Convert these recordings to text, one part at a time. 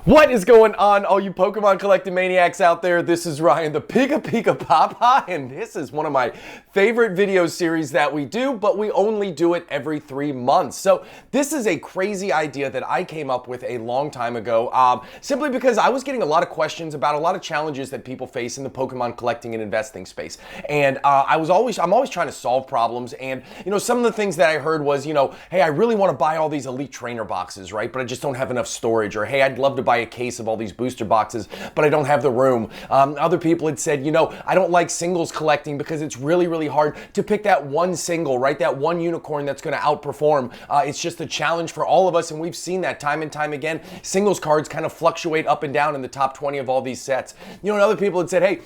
What is going on, all you Pokemon collecting maniacs out there? This is Ryan, the PikaPikaPapa, and this is one of my favorite video series that we do, but we only do it every 3 months. So this is a crazy idea that I came up with a long time ago, simply because I was getting a lot of questions about a lot of challenges that people face in the Pokemon collecting and investing space. And I'm always trying to solve problems. And, you know, some of the things that I heard was, hey, I really want to buy all these elite trainer boxes, right? But I just don't have enough storage. Or, hey, I'd love to buy a case of all these booster boxes, but I don't have the room. Other people had said, I don't like singles collecting because it's really hard to pick that one single, right? That one unicorn that's going to outperform. It's just a challenge for all of us, and we've seen that time and time again. Singles cards kind of fluctuate up and down in the top 20 of all these sets. And other people had said, hey,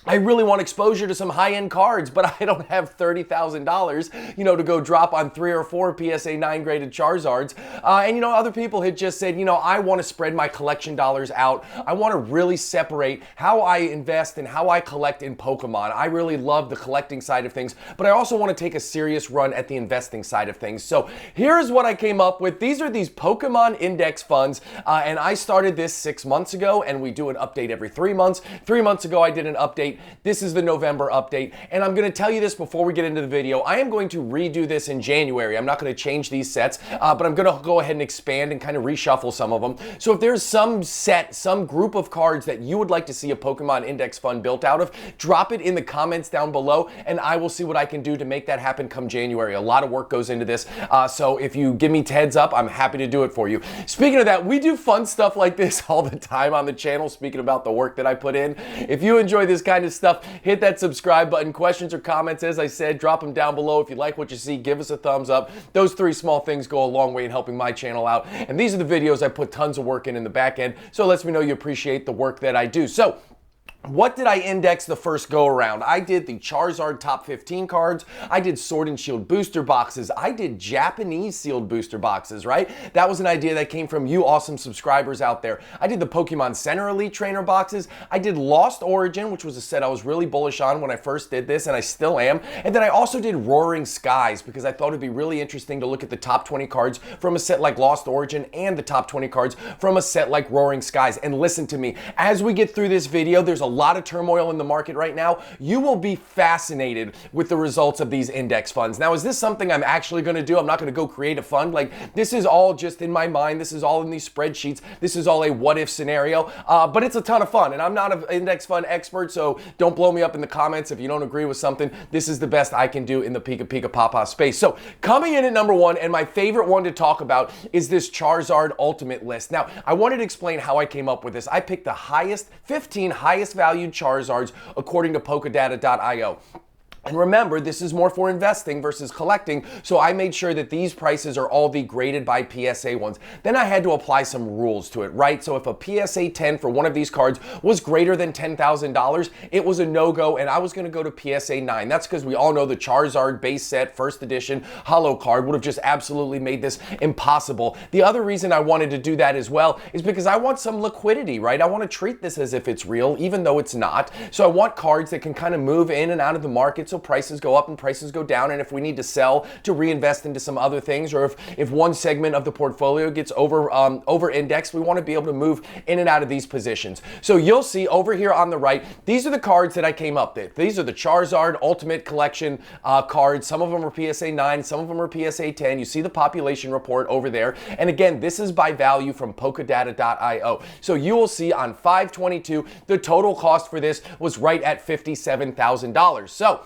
I really want exposure to some high-end cards, but I don't have $30,000, to go drop on 3 or 4 PSA 9 graded Charizards. And other people had just said, I want to spread my collection dollars out. I want to really separate how I invest and how I collect in Pokemon. I really love the collecting side of things, but I also want to take a serious run at the investing side of things. So here's what I came up with. These are these Pokemon index funds, and I started this 6 months ago, and we do an update every 3 months. 3 months ago, I did an update. This is the November update, and I'm going to tell you this before we get into the video. I am going to redo this in January. I'm not going to change these sets, but I'm going to go ahead and expand and kind of reshuffle some of them. So if there's some set, some group of cards that you would like to see a Pokemon index fund built out of, drop it in the comments down below, and I will see what I can do to make that happen come January. A lot of work goes into this, so if you give me heads up, I'm happy to do it for you. Speaking of that, we do fun stuff like this all the time on the channel, speaking about the work that I put in. If you enjoy this kind of stuff, hit that subscribe button. Questions or comments, as I said, drop them down below. If you like what you see, give us a thumbs up. Those 3 small things go a long way in helping my channel out. And these are the videos I put tons of work in the back end, so it lets me know you appreciate the work that I do. So what did I index the first go around? I did the Charizard top 15 cards. I did Sword and Shield booster boxes. I did Japanese sealed booster boxes, right? That was an idea that came from you awesome subscribers out there. I did the Pokemon Center Elite Trainer boxes. I did Lost Origin, which was a set I was really bullish on when I first did this, and I still am. And then I also did Roaring Skies because I thought it'd be really interesting to look at the top 20 cards from a set like Lost Origin and the top 20 cards from a set like Roaring Skies. And listen to me, as we get through this video, there's a lot of turmoil in the market right now. You will be fascinated with the results of these index funds. Now, is this something I'm actually going to do? I'm not going to go create a fund. Like, this is all just in my mind. This is all in these spreadsheets. This is all a what-if scenario, but it's a ton of fun, and I'm not an index fund expert, so don't blow me up in the comments if you don't agree with something. This is the best I can do in the PikaPikaPapa space. So, coming in at number 1, and my favorite one to talk about, is this Charizard Ultimate list. Now, I wanted to explain how I came up with this. I picked the 15 highest valued Charizards according to Pokédata.io. And remember, this is more for investing versus collecting, so I made sure that these prices are all the graded by PSA ones. Then I had to apply some rules to it, right? So if a PSA 10 for one of these cards was greater than $10,000, it was a no-go, and I was going to go to PSA 9. That's because we all know the Charizard base set, first edition, holo card would have just absolutely made this impossible. The other reason I wanted to do that as well is because I want some liquidity, right? I want to treat this as if it's real, even though it's not. So I want cards that can kind of move in and out of the market, so prices go up and prices go down, and if we need to sell to reinvest into some other things, or if one segment of the portfolio gets over indexed, we want to be able to move in and out of these positions. So you'll see over here on the right, these are the cards that I came up with. These are the Charizard Ultimate Collection cards. Some of them are PSA 9, some of them are PSA 10. You see the population report over there, and again, this is by value from Pokédata.io. So you will see on 5/22, the total cost for this was right at $57,000. So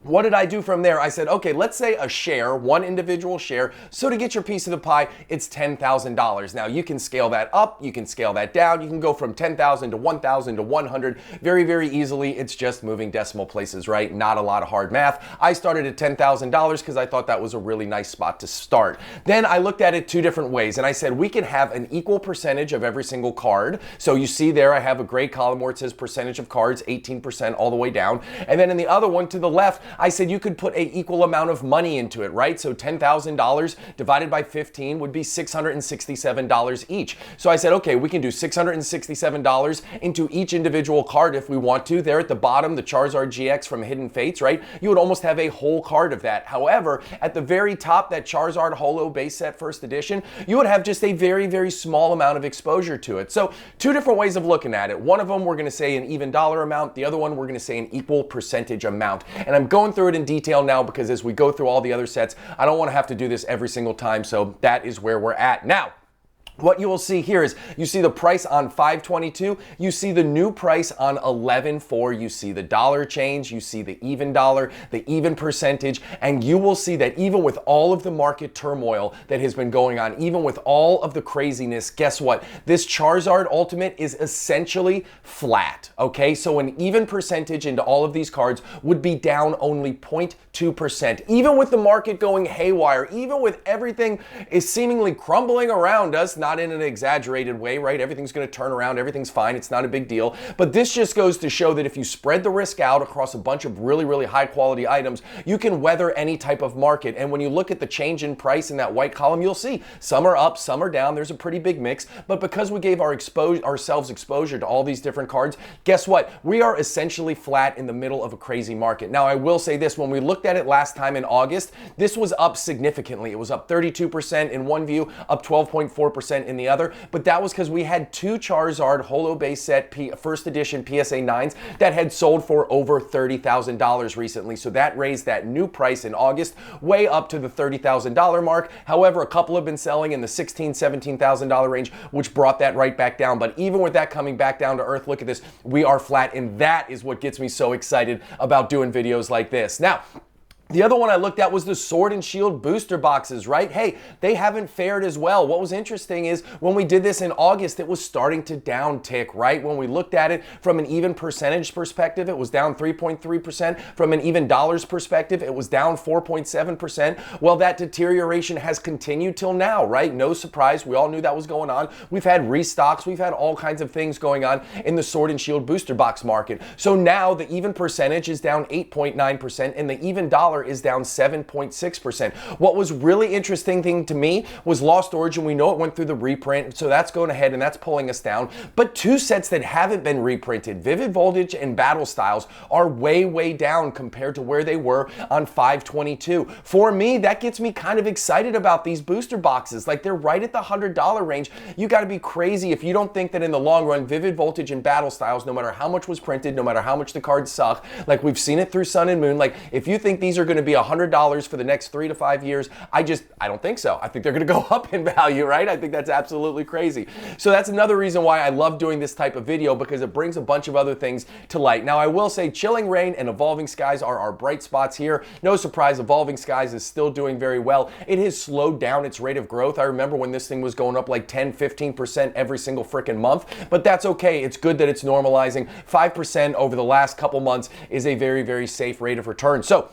what did I do from there? I said, okay, let's say a share, one individual share. So to get your piece of the pie, it's $10,000. Now you can scale that up, you can scale that down. You can go from 10,000 to 1,000 to 100 very easily. It's just moving decimal places, right? Not a lot of hard math. I started at $10,000 because I thought that was a really nice spot to start. Then I looked at it 2 different ways, and I said we can have an equal percentage of every single card. So you see there, I have a gray column where it says percentage of cards, 18% all the way down. And then in the other one to the left, I said you could put an equal amount of money into it, right? So $10,000 divided by 15 would be $667 each. So I said, okay, we can do $667 into each individual card if we want to. There at the bottom, the Charizard GX from Hidden Fates, right? You would almost have a whole card of that. However, at the very top, that Charizard Holo base set first edition, you would have just a very, very small amount of exposure to it. So two different ways of looking at it. One of them, we're going to say an even dollar amount. The other one, we're going to say an equal percentage amount. And I'm going through it in detail now because as we go through all the other sets, I don't want to have to do this every single time. So that is where we're at now. What you will see here is you see the price on 5/22, you see the new price on 11/4, you see the dollar change, you see the even dollar, the even percentage, and you will see that even with all of the market turmoil that has been going on, even with all of the craziness, guess what? This Charizard Ultimate is essentially flat, okay? So an even percentage into all of these cards would be down only 0.2%. Even with the market going haywire, even with everything is seemingly crumbling around us, not in an exaggerated way, right? Everything's going to turn around. Everything's fine. It's not a big deal. But this just goes to show that if you spread the risk out across a bunch of really, really high quality items, you can weather any type of market. And when you look at the change in price in that white column, you'll see some are up, some are down. There's a pretty big mix. But because we gave ourselves exposure to all these different cards, guess what? We are essentially flat in the middle of a crazy market. Now, I will say this. When we looked at it last time in August, this was up significantly. It was up 32% in one view, up 12.4% in the other, but that was because we had two Charizard Holo base set first edition PSA 9s that had sold for over $30,000 recently. So that raised that new price in August way up to the $30,000 mark. However, a couple have been selling in the $16,000, $17,000 range, which brought that right back down. But even with that coming back down to earth, look at this, we are flat, and that is what gets me so excited about doing videos like this. Now, the other one I looked at was the Sword and Shield booster boxes, right? Hey, they haven't fared as well. What was interesting is when we did this in August, it was starting to downtick, right? When we looked at it from an even percentage perspective, it was down 3.3%. From an even dollars perspective, it was down 4.7%. Well, that deterioration has continued till now, right? No surprise. We all knew that was going on. We've had restocks. We've had all kinds of things going on in the Sword and Shield booster box market. So now the even percentage is down 8.9% and the even dollar is down 7.6%. What was really interesting thing to me was Lost Origin. We know it went through the reprint, so that's going ahead and that's pulling us down. But two sets that haven't been reprinted, Vivid Voltage and Battle Styles, are way, way down compared to where they were on 5/22. For me, that gets me kind of excited about these booster boxes. Like, they're right at the $100 range. You got to be crazy if you don't think that in the long run, Vivid Voltage and Battle Styles, no matter how much was printed, no matter how much the cards suck, like we've seen it through Sun and Moon, like if you think these are going to be $100 for the next 3 to 5 years, I don't think so. I think they're going to go up in value, right? I think that's absolutely crazy. So that's another reason why I love doing this type of video, because it brings a bunch of other things to light. Now, I will say Chilling Reign and Evolving Skies are our bright spots here. No surprise, Evolving Skies is still doing very well. It has slowed down its rate of growth. I remember when this thing was going up like 10, 15% every single freaking month, but that's okay. It's good that it's normalizing. 5% over the last couple months is a very, very safe rate of return. So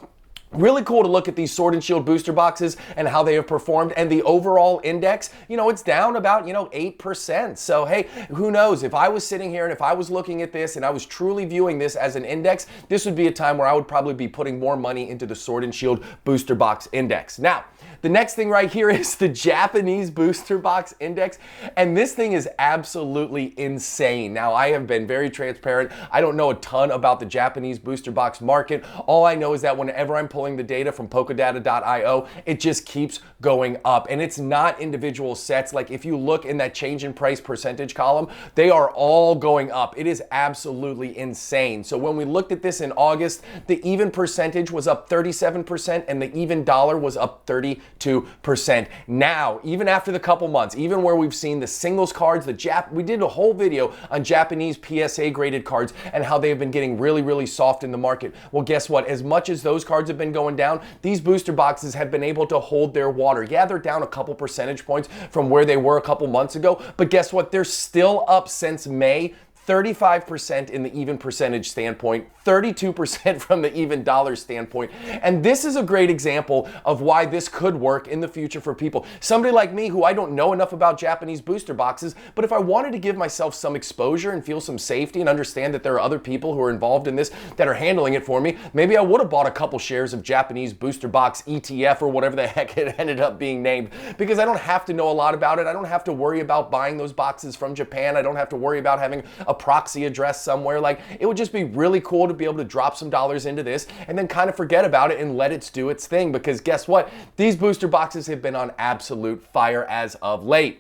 really cool to look at these Sword and Shield booster boxes and how they have performed, and the overall index, it's down about, 8%. So, hey, who knows? If I was sitting here and if I was looking at this and I was truly viewing this as an index, this would be a time where I would probably be putting more money into the Sword and Shield booster box index. Now, the next thing right here is the Japanese booster box index, and this thing is absolutely insane. Now, I have been very transparent. I don't know a ton about the Japanese booster box market. All I know is that whenever I'm pulling the data from Polkadata.io, it just keeps going up, and it's not individual sets. Like if you look in that change in price percentage column, they are all going up. It is absolutely insane. So when we looked at this in August, the even percentage was up 37% and the even dollar was up 32%. Now, even after the couple months, even where we've seen the singles cards, we did a whole video on Japanese PSA graded cards and how they have been getting really, really soft in the market. Well, guess what? As much as those cards have been going down, these booster boxes have been able to hold their water. Yeah, they're down a couple percentage points from where they were a couple months ago, but guess what? They're still up since May 35% in the even percentage standpoint, 32% from the even dollar standpoint. And this is a great example of why this could work in the future for people. Somebody like me who I don't know enough about Japanese booster boxes, but if I wanted to give myself some exposure and feel some safety and understand that there are other people who are involved in this that are handling it for me, maybe I would have bought a couple shares of Japanese booster box ETF or whatever the heck it ended up being named, because I don't have to know a lot about it. I don't have to worry about buying those boxes from Japan. I don't have to worry about having a proxy address somewhere. Like, it would just be really cool to be able to drop some dollars into this and then kind of forget about it and let it do its thing, because guess what? These booster boxes have been on absolute fire as of late.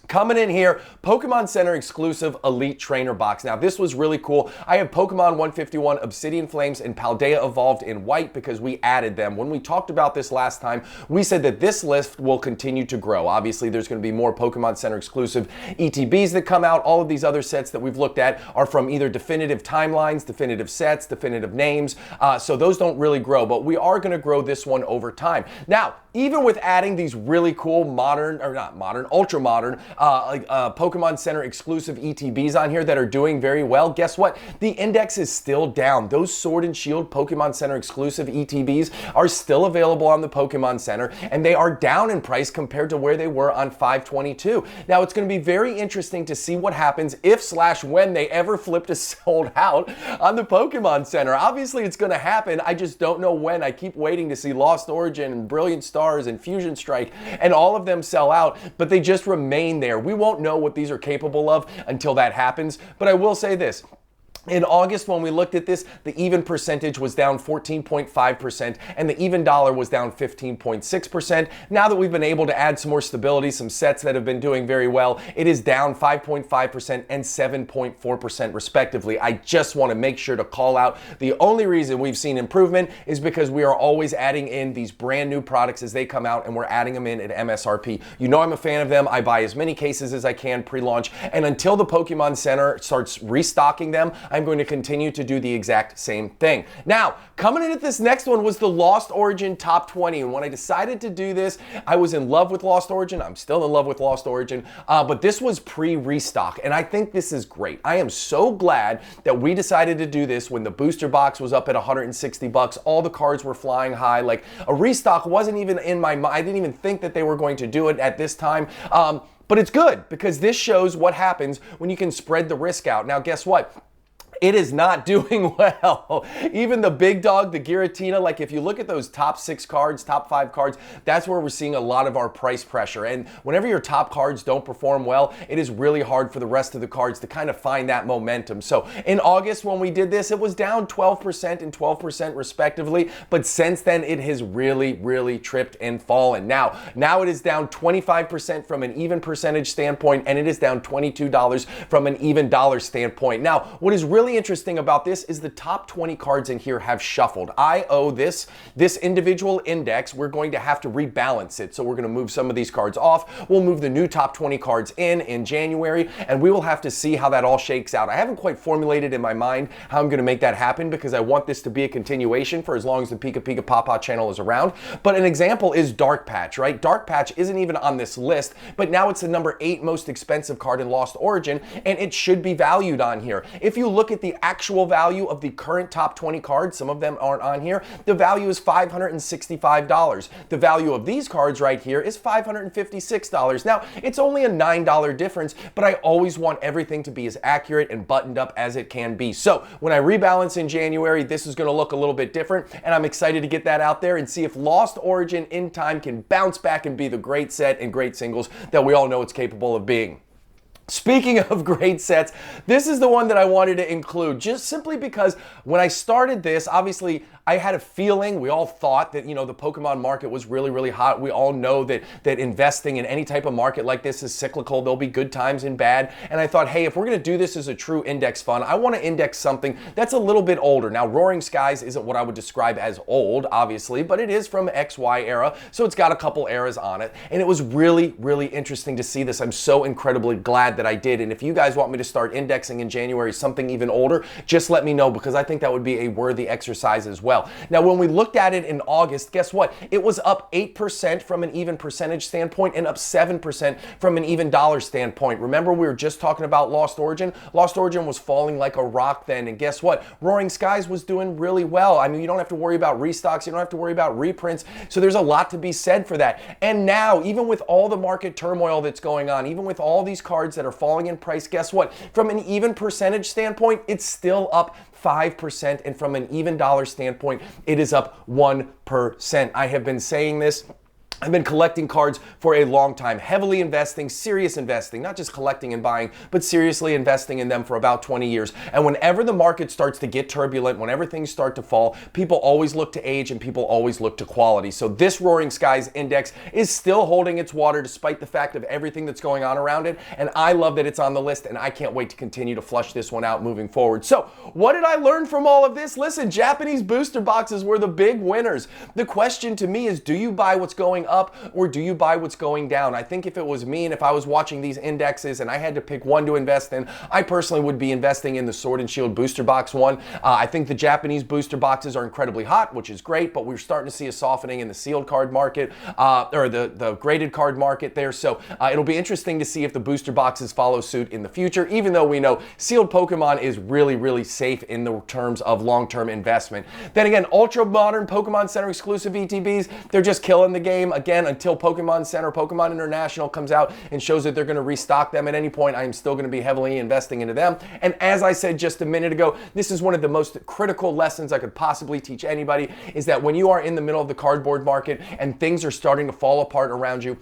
Coming in here, Pokemon Center exclusive Elite Trainer box. Now, this was really cool. I have Pokemon 151, Obsidian Flames, and Paldea Evolved in white because we added them. When we talked about this last time, we said that this list will continue to grow. Obviously, there's going to be more Pokemon Center exclusive ETBs that come out. All of these other sets that we've looked at are from either definitive timelines, definitive sets, definitive names. So those don't really grow, but we are going to grow this one over time. Now, even with adding these really cool ultra modern Pokemon Center exclusive ETBs on here that are doing very well, guess what? The index is still down. Those Sword and Shield Pokemon Center exclusive ETBs are still available on the Pokemon Center, and they are down in price compared to where they were on 5/22. Now, it's going to be very interesting to see what happens if/when they ever flip to sold out on the Pokemon Center. Obviously, it's going to happen. I just don't know when. I keep waiting to see Lost Origin and Brilliant Stars and Fusion Strike and all of them sell out, but they just remain there. We won't know what these are capable of until that happens, but I will say this. In August, when we looked at this, the even percentage was down 14.5% and the even dollar was down 15.6%. Now that we've been able to add some more stability, some sets that have been doing very well, it is down 5.5% and 7.4% respectively. I just want to make sure to call out the only reason we've seen improvement is because we are always adding in these brand new products as they come out, and we're adding them in at MSRP. You know I'm a fan of them. I buy as many cases as I can pre-launch, and until the Pokemon Center starts restocking them, I'm going to continue to do the exact same thing. Now, coming in at this next one was the Lost Origin Top 20. And when I decided to do this, I was in love with Lost Origin. I'm still in love with Lost Origin, but this was pre-restock. And I think this is great. I am so glad that we decided to do this when the booster box was up at 160 bucks. All the cards were flying high. Like, a restock wasn't even in my mind. I didn't even think that they were going to do it at this time. But it's good because this shows what happens when you can spread the risk out. Now, guess what? It is not doing well. Even the big dog, the Giratina, like if you look at those top 6 cards, top 5 cards, that's where we're seeing a lot of our price pressure. And whenever your top cards don't perform well, it is really hard for the rest of the cards to kind of find that momentum. So in August, when we did this, it was down 12% and 12% respectively. But since then, it has really, really tripped and fallen. Now it is down 25% from an even percentage standpoint, and it is down $22 from an even dollar standpoint. Now, what is really interesting about this is the top 20 cards in here have shuffled. I owe this individual index, we're going to have to rebalance it. So we're going to move some of these cards off. We'll move the new top 20 cards in January, and we will have to see how that all shakes out. I haven't quite formulated in my mind how I'm going to make that happen because I want this to be a continuation for as long as the PikaPikaPaPa channel is around. But an example is Dark Patch, right? Dark Patch isn't even on this list, but now it's the number 8 most expensive card in Lost Origin, and it should be valued on here. If you look at the actual value of the current top 20 cards, some of them aren't on here, the value is $565. The value of these cards right here is $556. Now, it's only a $9 difference, but I always want everything to be as accurate and buttoned up as it can be. So when I rebalance in January, this is going to look a little bit different, and I'm excited to get that out there and see if Lost Origin in time can bounce back and be the great set and great singles that we all know it's capable of being. Speaking of great sets, this is the one that I wanted to include just simply because when I started this, obviously I had a feeling, we all thought that, you know, the Pokemon market was really, really hot. We all know that investing in any type of market like this is cyclical. There'll be good times and bad. And I thought, hey, if we're going to do this as a true index fund, I want to index something that's a little bit older. Now, Roaring Skies isn't what I would describe as old, obviously, but it is from XY era. So it's got a couple eras on it. And it was really, really interesting to see this. I'm so incredibly glad glad that I did. And if you guys want me to start indexing in January something even older, just let me know, because I think that would be a worthy exercise as well. Now, when we looked at it in August, guess what? It was up 8% from an even percentage standpoint and up 7% from an even dollar standpoint. Remember, we were just talking about Lost Origin? Lost Origin was falling like a rock then, and guess what? Roaring Skies was doing really well. I mean, you don't have to worry about restocks, you don't have to worry about reprints, so there's a lot to be said for that. And now, even with all the market turmoil that's going on, even with all these cards that are falling in price, guess what? From an even percentage standpoint, it's still up 5%, and from an even dollar standpoint, it is up 1%. I have been saying this. I've been collecting cards for a long time, heavily investing, serious investing, not just collecting and buying, but seriously investing in them for about 20 years. And whenever the market starts to get turbulent, whenever things start to fall, people always look to age and people always look to quality. So this Roaring Skies index is still holding its water despite the fact of everything that's going on around it. And I love that it's on the list, and I can't wait to continue to flush this one out moving forward. So what did I learn from all of this? Listen, Japanese booster boxes were the big winners. The question to me is, do you buy what's going up or do you buy what's going down? I think if it was me and if I was watching these indexes and I had to pick one to invest in, I personally would be investing in the Sword and Shield booster box one. I think the Japanese booster boxes are incredibly hot, which is great, but we're starting to see a softening in the sealed card market, or the graded card market there. So it'll be interesting to see if the booster boxes follow suit in the future, even though we know sealed Pokemon is really, really safe in the terms of long-term investment. Then again, ultra modern Pokemon Center exclusive ETBs, they're just killing the game. Again, until Pokemon Center, Pokemon International comes out and shows that they're going to restock them at any point, I am still going to be heavily investing into them. And as I said just a minute ago, this is one of the most critical lessons I could possibly teach anybody, is that when you are in the middle of the cardboard market and things are starting to fall apart around you,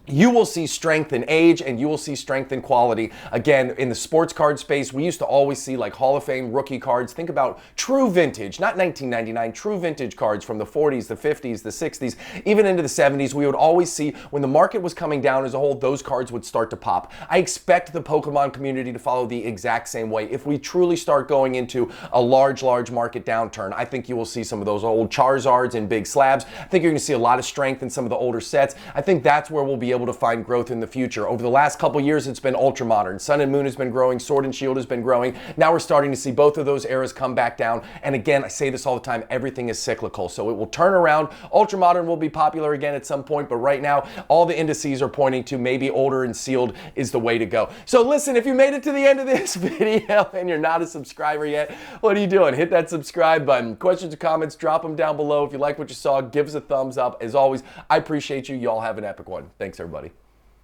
you will see strength in age and you will see strength in quality. Again, in the sports card space, we used to always see like Hall of Fame rookie cards. Think about true vintage, not 1999, true vintage cards from the 40s, the 50s, the 60s, even into the 70s. We would always see when the market was coming down as a whole, those cards would start to pop. I expect the Pokemon community to follow the exact same way. If we truly start going into a large market downturn, I think you will see some of those old Charizards in big slabs. I think you're going to see a lot of strength in some of the older sets. I think that's where we'll be able to find growth in the future. Over the last couple years, it's been ultra modern. Sun and Moon has been growing, Sword and Shield has been growing. Now we're starting to see both of those eras come back down. And again, I say this all the time, everything is cyclical. So it will turn around. Ultra modern will be popular again at some point, but right now, all the indices are pointing to maybe older and sealed is the way to go. So listen, if you made it to the end of this video and you're not a subscriber yet, what are you doing? Hit that subscribe button. Questions or comments, drop them down below. If you like what you saw, give us a thumbs up. As always, I appreciate you. Y'all have an epic one. Thanks, everybody.